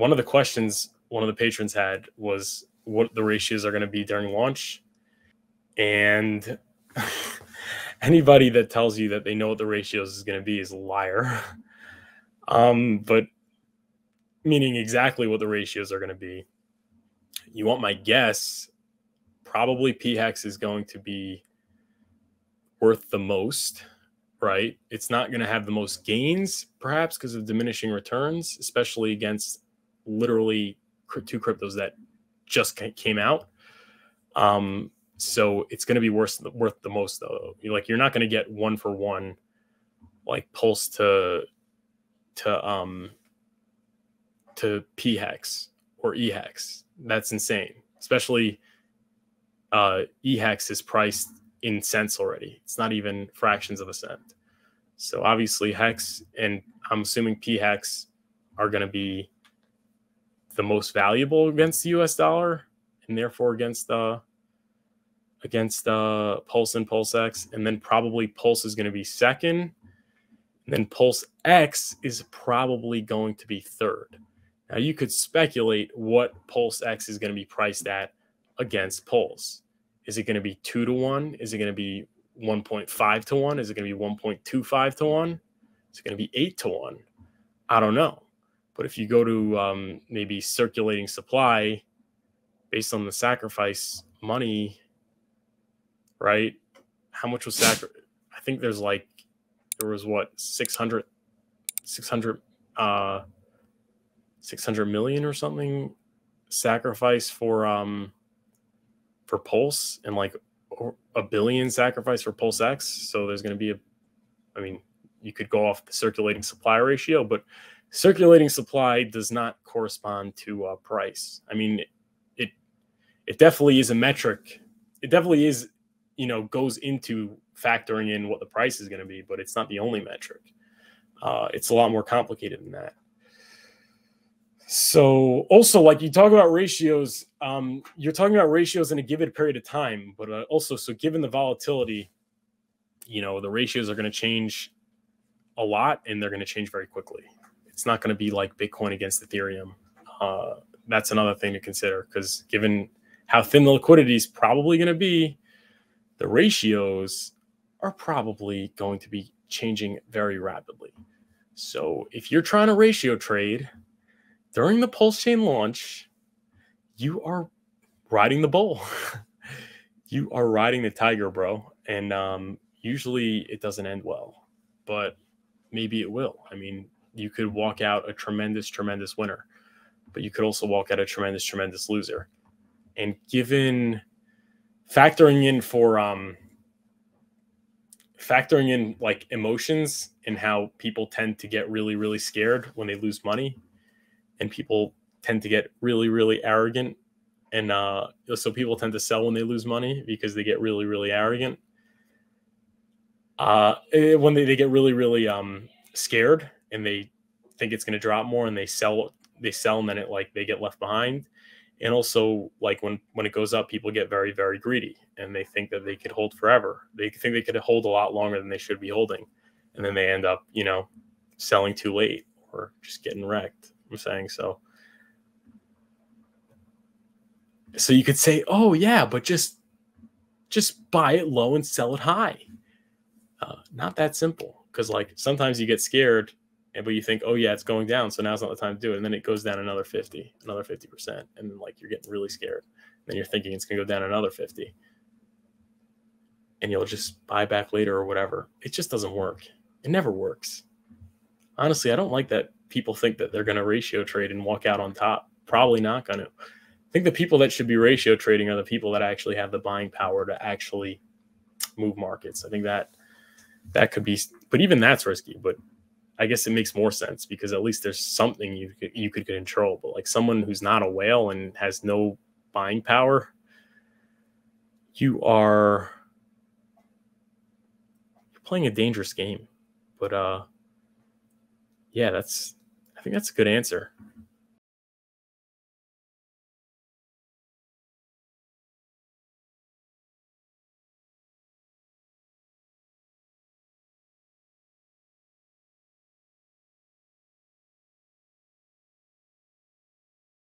one of the questions one of the patrons had was what the ratios are going to be during launch. And anybody that tells you that they know what the ratios is going to be is a liar. But meaning exactly what the ratios are going to be. You want my guess? Probably PHEX is going to be worth the most, right? It's not going to have the most gains, perhaps, because of diminishing returns, especially against literally two cryptos that just came out. So it's going to be worth the most, though. You're not going to get 1-for-1 like Pulse to PHEX or EHEX. That's insane. Especially EHEX is priced in cents already. It's not even fractions of a cent. So obviously HEX and I'm assuming PHEX are going to be the most valuable against the US dollar and therefore against Pulse and PulseX. And then probably Pulse is going to be second. And then PulseX is probably going to be third. Now you could speculate what PulseX is going to be priced at against Pulse. Is it going to be 2-to-1? Is it going to be 1.5-to-1? Is it going to be 1.25-to-1? Is it going to be 8-to-1? I don't know. But if you go to maybe circulating supply based on the sacrifice money, right? How much was I think there was what 600 million or something sacrifice for Pulse and like $1 billion sacrifice for PulseX. So there's going to be you could go off the circulating supply ratio, but circulating supply does not correspond to price. I mean, it definitely is a metric. It definitely is, goes into factoring in what the price is going to be, but it's not the only metric. It's a lot more complicated than that. So also, like you talk about ratios, you're talking about ratios in a given period of time, but also, so given the volatility, the ratios are going to change a lot and they're going to change very quickly. It's not going to be like Bitcoin against Ethereum. That's another thing to consider, because given how thin the liquidity is probably going to be, the ratios are probably going to be changing very rapidly. So if you're trying to ratio trade during the Pulsechain launch, you are riding the bull. You are riding the tiger, bro. And usually it doesn't end well, but maybe it will. I mean, you could walk out a tremendous, tremendous winner, but you could also walk out a tremendous, tremendous loser. And factoring in like emotions and how people tend to get really, really scared when they lose money, and people tend to get really, really arrogant. And so people tend to sell when they lose money because they get really, really arrogant. When they get really, really scared and they think it's going to drop more, and they sell, and then they get left behind. And also, like when it goes up, people get very, very greedy, and they think that they could hold forever. They think they could hold a lot longer than they should be holding, and then they end up, selling too late or just getting wrecked. I'm saying so. So you could say, oh yeah, but just buy it low and sell it high. Not that simple, because like sometimes you get scared, but you think, oh yeah, it's going down, so now's not the time to do it, and then it goes down another 50%, and then like you're getting really scared. Then you're thinking it's gonna go down another 50, and you'll just buy back later or whatever. It just doesn't work. It never works. Honestly, I don't like that people think that they're gonna ratio trade and walk out on top. Probably not gonna. I think the people that should be ratio trading are the people that actually have the buying power to actually move markets. I think that could be, but even that's risky. But I guess it makes more sense because at least there's something you could control. But like someone who's not a whale and has no buying power, you're playing a dangerous game. But yeah, I think that's a good answer.